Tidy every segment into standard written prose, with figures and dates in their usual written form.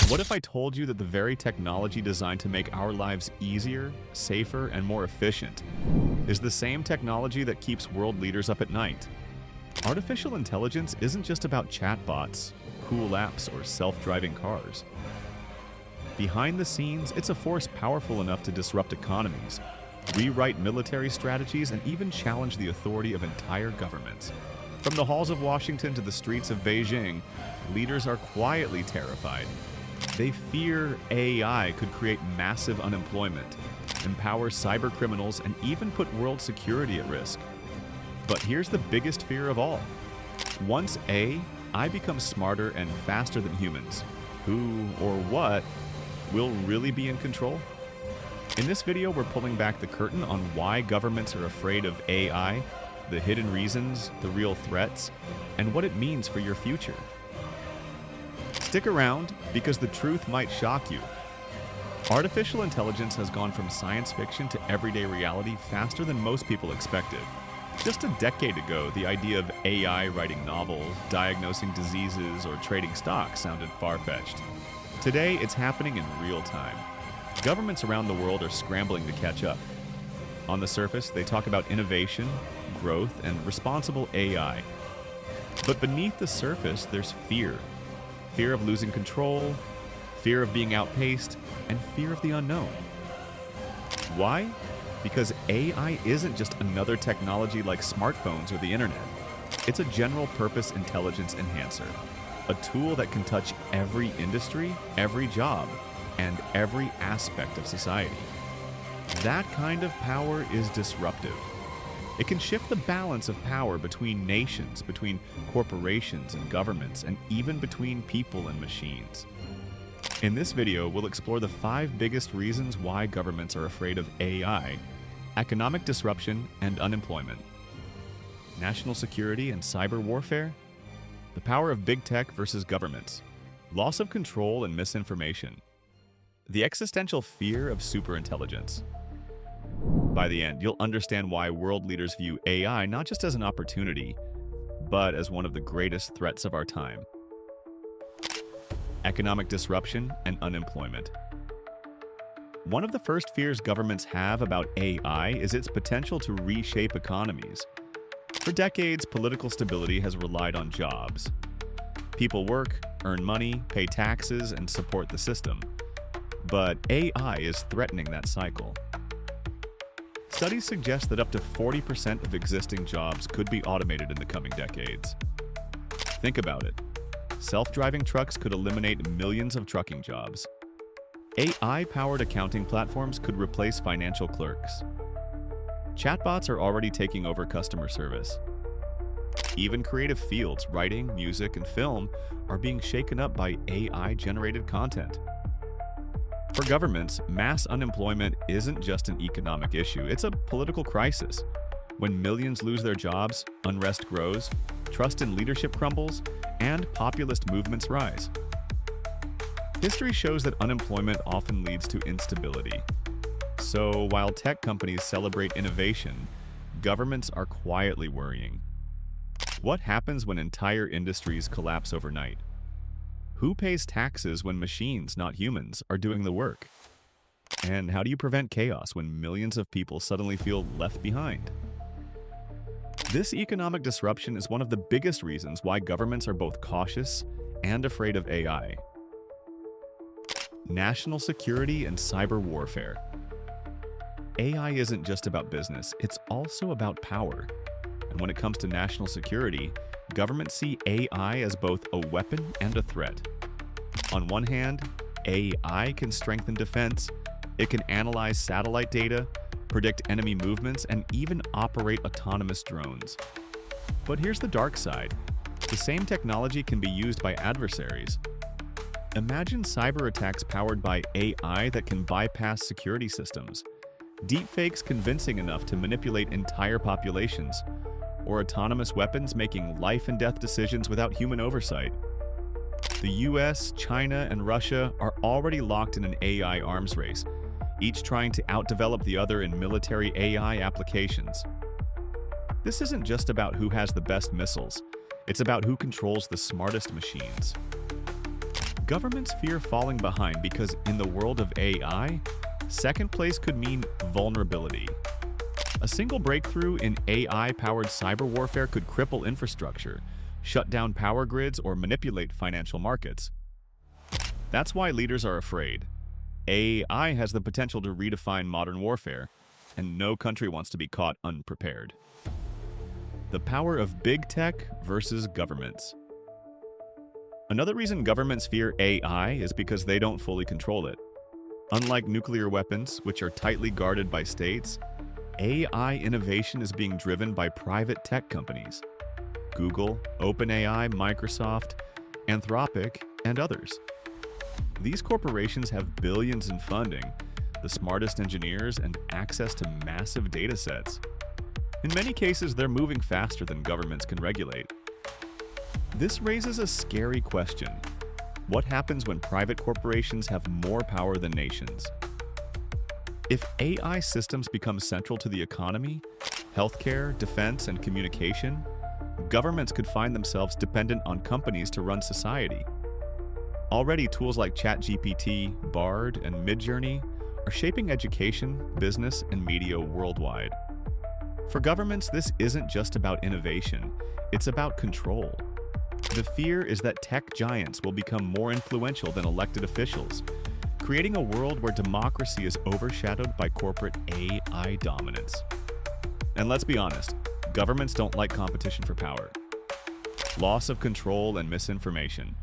What if I told you that the very technology designed to make our lives easier, safer, and more efficient is the same technology that keeps world leaders up at night? Artificial intelligence isn't just about chatbots, cool apps, or self-driving cars. Behind the scenes, it's a force powerful enough to disrupt economies, rewrite military strategies, and even challenge the authority of entire governments. From the halls of Washington to the streets of Beijing, leaders are quietly terrified. They fear AI could create massive unemployment, empower cyber criminals, and even put world security at risk. But here's the biggest fear of all. Once AI becomes smarter and faster than humans, who or what will really be in control? In this video, we're pulling back the curtain on why governments are afraid of AI, the hidden reasons, the real threats, and what it means for your future. Stick around, because the truth might shock you. Artificial intelligence has gone from science fiction to everyday reality faster than most people expected. Just a decade ago, the idea of AI writing novels, diagnosing diseases, or trading stocks sounded far-fetched. Today, it's happening in real time. Governments around the world are scrambling to catch up. On the surface, they talk about innovation, growth, and responsible AI. But beneath the surface, there's fear. Fear of losing control, fear of being outpaced, and fear of the unknown. Why? Because AI isn't just another technology like smartphones or the internet. It's a general-purpose intelligence enhancer, a tool that can touch every industry, every job, and every aspect of society. That kind of power is disruptive. It can shift the balance of power between nations, between corporations and governments, and even between people and machines. In this video, we'll explore the 5 biggest reasons why governments are afraid of AI, economic disruption and unemployment, national security and cyber warfare, the power of big tech versus governments, loss of control and misinformation, the existential fear of superintelligence. By the end, you'll understand why world leaders view AI not just as an opportunity, but as one of the greatest threats of our time. Economic disruption and unemployment. One of the first fears governments have about AI is its potential to reshape economies. For decades, political stability has relied on jobs. People work, earn money, pay taxes, and support the system. But AI is threatening that cycle. Studies suggest that up to 40% of existing jobs could be automated in the coming decades. Think about it. Self-driving trucks could eliminate millions of trucking jobs. AI-powered accounting platforms could replace financial clerks. Chatbots are already taking over customer service. Even creative fields, writing, music, and film, are being shaken up by AI-generated content. For governments, mass unemployment isn't just an economic issue, it's a political crisis. When millions lose their jobs, unrest grows, trust in leadership crumbles, and populist movements rise. History shows that unemployment often leads to instability. So while tech companies celebrate innovation, governments are quietly worrying. What happens when entire industries collapse overnight? Who pays taxes when machines, not humans, are doing the work? And how do you prevent chaos when millions of people suddenly feel left behind? This economic disruption is one of the biggest reasons why governments are both cautious and afraid of AI. National security and cyber warfare. AI isn't just about business, it's also about power. And when it comes to national security, governments see AI as both a weapon and a threat. On one hand, AI can strengthen defense, it can analyze satellite data, predict enemy movements, and even operate autonomous drones. But here's the dark side. The same technology can be used by adversaries. Imagine cyber attacks powered by AI that can bypass security systems, deepfakes convincing enough to manipulate entire populations, or autonomous weapons making life and death decisions without human oversight. The US, China, and Russia are already locked in an AI arms race, each trying to outdevelop the other in military AI applications. This isn't just about who has the best missiles, it's about who controls the smartest machines. Governments fear falling behind because in the world of AI, second place could mean vulnerability. A single breakthrough in AI-powered cyber warfare could cripple infrastructure, shut down power grids, or manipulate financial markets. That's why leaders are afraid. AI has the potential to redefine modern warfare, and no country wants to be caught unprepared. The power of big tech versus governments. Another reason governments fear AI is because they don't fully control it. Unlike nuclear weapons, which are tightly guarded by states, AI innovation is being driven by private tech companies. Google, OpenAI, Microsoft, Anthropic, and others. These corporations have billions in funding, the smartest engineers, and access to massive data sets. In many cases, they're moving faster than governments can regulate. This raises a scary question. What happens when private corporations have more power than nations? If AI systems become central to the economy, healthcare, defense, and communication, governments could find themselves dependent on companies to run society. Already, tools like ChatGPT, Bard, and Midjourney are shaping education, business, and media worldwide. For governments, this isn't just about innovation, it's about control. The fear is that tech giants will become more influential than elected officials, creating a world where democracy is overshadowed by corporate AI dominance. And let's be honest, governments don't like competition for power. Loss of control and misinformation.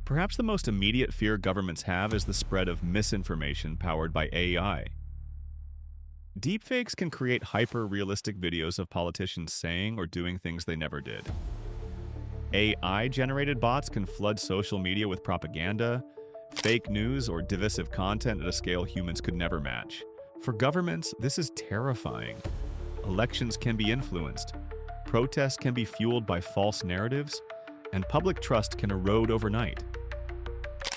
Perhaps the most immediate fear governments have is the spread of misinformation powered by AI. Deepfakes can create hyper-realistic videos of politicians saying or doing things they never did. AI-generated bots can flood social media with propaganda, fake news, or divisive content at a scale humans could never match. For governments, this is terrifying. Elections can be influenced, protests can be fueled by false narratives, and public trust can erode overnight.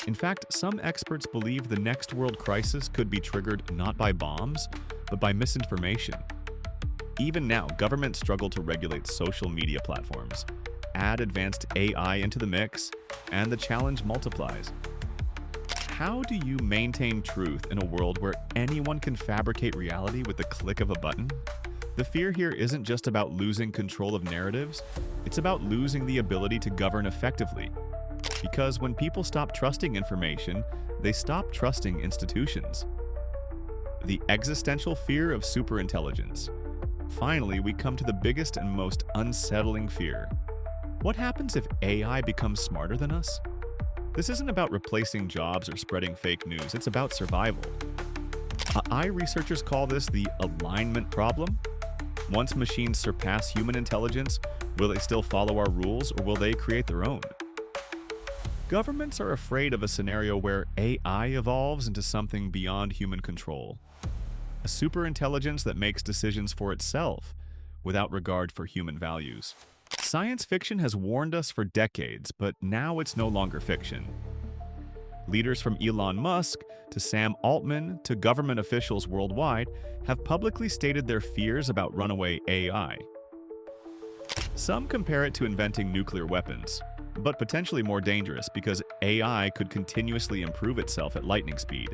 In fact, some experts believe the next world crisis could be triggered not by bombs, but by misinformation. Even now, governments struggle to regulate social media platforms. Add advanced AI into the mix, and the challenge multiplies. How do you maintain truth in a world where anyone can fabricate reality with the click of a button? The fear here isn't just about losing control of narratives, it's about losing the ability to govern effectively. Because when people stop trusting information, they stop trusting institutions. The existential fear of superintelligence. Finally, we come to the biggest and most unsettling fear. What happens if AI becomes smarter than us? This isn't about replacing jobs or spreading fake news, it's about survival. AI researchers call this the alignment problem. Once machines surpass human intelligence, will they still follow our rules or will they create their own? Governments are afraid of a scenario where AI evolves into something beyond human control. A superintelligence that makes decisions for itself without regard for human values. Science fiction has warned us for decades, but now it's no longer fiction. Leaders from Elon Musk to Sam Altman to government officials worldwide have publicly stated their fears about runaway AI. Some compare it to inventing nuclear weapons, but potentially more dangerous because AI could continuously improve itself at lightning speed.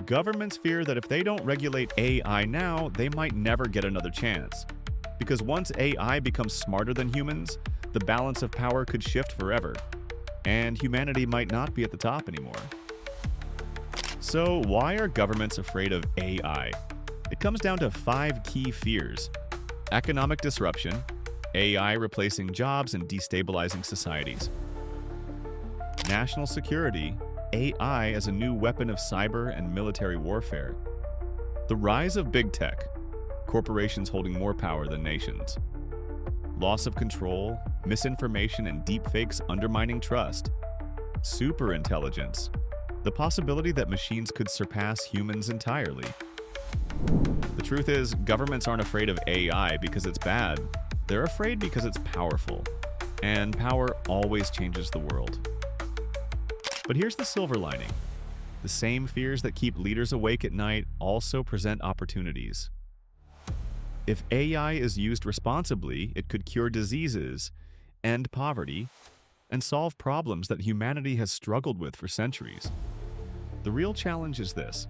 Governments fear that if they don't regulate AI now, they might never get another chance. Because once AI becomes smarter than humans, the balance of power could shift forever, and humanity might not be at the top anymore. So why are governments afraid of AI? It comes down to 5 key fears. Economic disruption, AI replacing jobs and destabilizing societies. National security, AI as a new weapon of cyber and military warfare. The rise of big tech, corporations holding more power than nations. Loss of control, misinformation, and deepfakes undermining trust. Superintelligence, the possibility that machines could surpass humans entirely. The truth is, governments aren't afraid of AI because it's bad. They're afraid because it's powerful. And power always changes the world. But here's the silver lining. The same fears that keep leaders awake at night also present opportunities. If AI is used responsibly, it could cure diseases, end poverty, and solve problems that humanity has struggled with for centuries. The real challenge is this: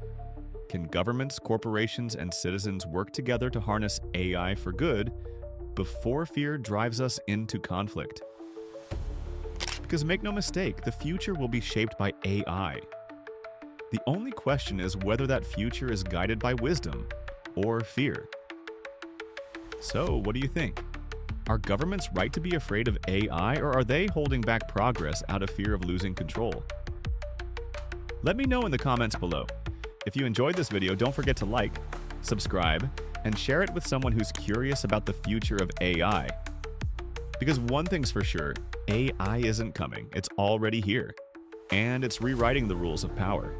can governments, corporations, and citizens work together to harness AI for good before fear drives us into conflict? Because make no mistake, the future will be shaped by AI. The only question is whether that future is guided by wisdom or fear. So, what do you think? Are governments right to be afraid of AI, or are they holding back progress out of fear of losing control? Let me know in the comments below. If you enjoyed this video, don't forget to like, subscribe, and share it with someone who's curious about the future of AI. Because one thing's for sure, AI isn't coming, it's already here. And it's rewriting the rules of power.